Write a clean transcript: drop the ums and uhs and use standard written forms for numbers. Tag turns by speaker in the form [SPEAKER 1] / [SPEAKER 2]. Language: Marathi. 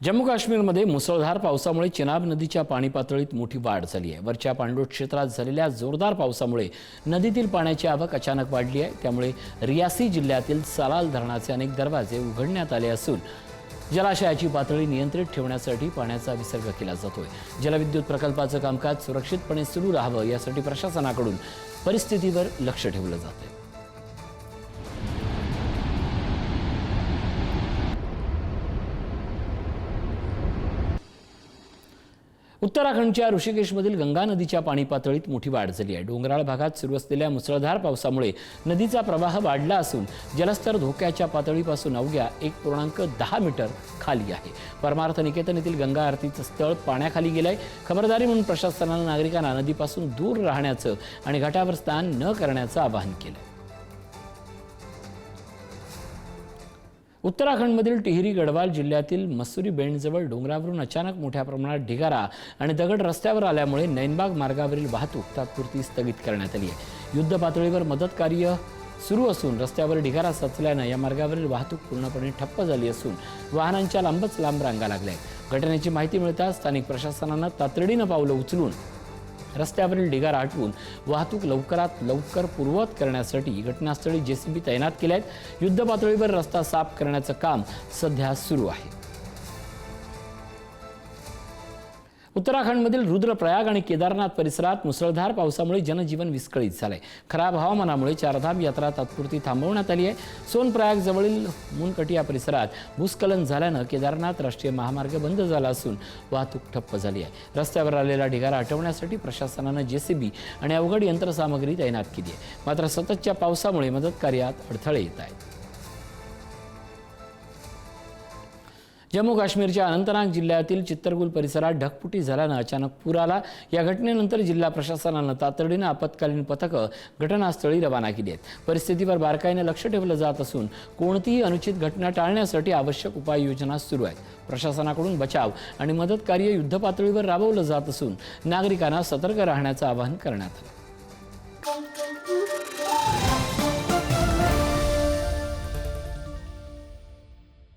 [SPEAKER 1] जम्मू काश्मीरमध्ये मुसळधार पावसामुळे चिनाब नदीच्या पाणी पातळीत मोठी वाढ झाली आहे। वरच्या पाणलोट क्षेत्रात झालेल्या जोरदार पावसामुळे नदीतील पाण्याची आवक अचानक वाढली आहे। त्यामुळे रियासी जिल्ह्यातील सलाल धरणाचे अनेक दरवाजे उघडण्यात आले असून जलाशयाची पातळी नियंत्रित ठेवण्यासाठी पाण्याचा विसर्ग केला जातोय। जलविद्युत प्रकल्पाचं कामकाज सुरक्षितपणे सुरू राहावं यासाठी प्रशासनाकडून परिस्थितीवर लक्ष ठेवलं जातंय। उत्तराखंडच्या ऋषिकेशमधील गंगा नदीच्या पाणी पातळीत मोठी वाढ झाली आहे। डोंगराळ भागात सुरू असलेल्या मुसळधार पावसामुळे नदीचा प्रवाह वाढला असून जलस्तर धोक्याच्या पातळीपासून अवघ्या 1.10 मीटर खाली आहे। परमार्थ निकेतन येथील गंगा आरतीचं स्थळ पाण्याखाली गेलंय। खबरदारी म्हणून प्रशासनाने नागरिकांना नदीपासून दूर राहण्याचं आणि घाटावर स्नान न करण्याचं आवाहन केलं। उत्तराखंडमधील टिहरी गढवाल जिल्ह्यातील मसूरी बेंडजवळ डोंगरावरून अचानक मोठ्या प्रमाणात ढिगारा आणि दगड रस्त्यावर आल्यामुळे नैनबाग मार्गावरील वाहतूक तात्पुरती स्थगित करण्यात आली आहे। युद्ध पातळीवर मदत कार्य सुरू असून रस्त्यावर ढिगारा साचल्याने या मार्गावरील वाहतूक पूर्णपणे ठप्प झाली असून वाहनांच्या लांबच लांब रांगा लागल्या आहेत। घटनेची माहिती मिळताच स्थानिक प्रशासनाने तातडीने पावलं उचलून रस्त्यावरील ढिगारा हटवून वाहतूक लवकरात लवकर पूर्ववत करण्यासाठी घटनास्थळी जेसीबी तैनात केले आहेत। युद्ध पातळीवर रस्ता साफ करण्याचं काम सध्या सुरू आहे। उत्तराखंडमधील रुद्रप्रयाग आणि केदारनाथ परिसरात मुसळधार पावसामुळे जनजीवन विस्कळीत झालंय। खराब हवामानामुळे चारधाम यात्रा तात्पुरती थांबवण्यात आली आहे। सोनप्रयाग जवळील मुनकटिया परिसरात भूस्खलन झाल्यानं केदारनाथ राष्ट्रीय महामार्ग बंद झाला असून वाहतूक ठप्प झाली आहे। रस्त्यावर आलेला ढिगारा हटवण्यासाठी प्रशासनाने जेसीबी आणि अवघड यंत्रसामग्री तैनात केली आहे। मात्र सततच्या पावसामुळे मदत कार्यात अडथळे येत आहेत। जम्मू काश्मीरच्या अनंतनाग जिल्ह्यातील चित्तरगुल परिसरात ढगफुटी झाल्यानं अचानक पूर आला। या घटनेनंतर जिल्हा प्रशासनाने तातडीने आपत्कालीन पथकं घटनास्थळी रवाना केली आहेत। परिस्थितीवर बारकाईने लक्ष ठेवलं जात असून कोणतीही अनुचित घटना टाळण्यासाठी आवश्यक उपाययोजना सुरू आहेत। प्रशासनाकडून बचाव आणि मदत कार्य युद्धपातळीवर राबवलं जात असून नागरिकांना सतर्क राहण्याचं आवाहन करण्यात आलं।